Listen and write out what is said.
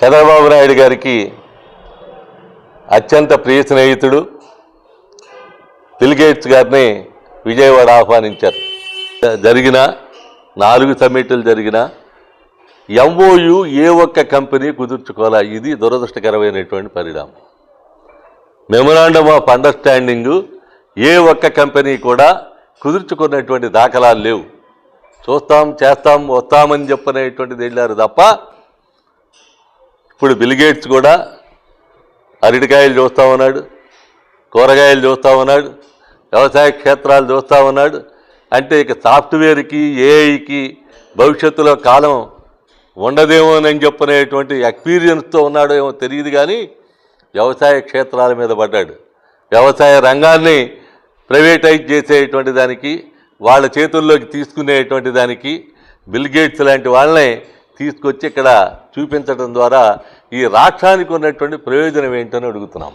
చంద్రబాబు నాయుడు గారికి అత్యంత ప్రియ స్నేహితుడు బిల్ గేట్స్ గారిని విజయవాడ ఆహ్వానించారు. జరిగిన 4 సమ్మిట్లు జరిగిన ఎంఓయు ఏ ఒక్క కంపెనీ కుదుర్చుకోవాలా. ఇది దురదృష్టకరమైనటువంటి పరిణామం. మెమొరాండమ్ ఆఫ్ అండర్స్టాండింగు ఏ ఒక్క కంపెనీ కూడా కుదుర్చుకున్నటువంటి దాఖలాలు లేవు. చూస్తాం, చేస్తాం, వస్తామని చెప్పనేటువంటిది వెళ్ళారు తప్ప ఇప్పుడు బిల్ గేట్స్ కూడా అరటికాయలు చూస్తూ ఉన్నాడు, కూరగాయలు చూస్తూ ఉన్నాడు, వ్యవసాయ క్షేత్రాలు చూస్తూ ఉన్నాడు. అంటే ఇక సాఫ్ట్వేర్కి ఏఐకి భవిష్యత్తులో కాలం ఉండదేమోనని చెప్పనేటువంటి ఎక్స్పీరియన్స్తో ఉన్నాడో ఏమో తెలియదు, కానీ వ్యవసాయ క్షేత్రాల మీద పడ్డాడు. వ్యవసాయ రంగాన్ని ప్రైవేటైజ్ చేసేటువంటి దానికి, వాళ్ళ చేతుల్లోకి తీసుకునేటువంటి దానికి బిల్ గేట్స్ లాంటి వాళ్ళని తీసుకొచ్చి ఇక్కడ చూపించడం ద్వారా ఈ రాష్ట్రానికి ఉన్నటువంటి ప్రయోజనం ఏంటని అడుగుతున్నాం.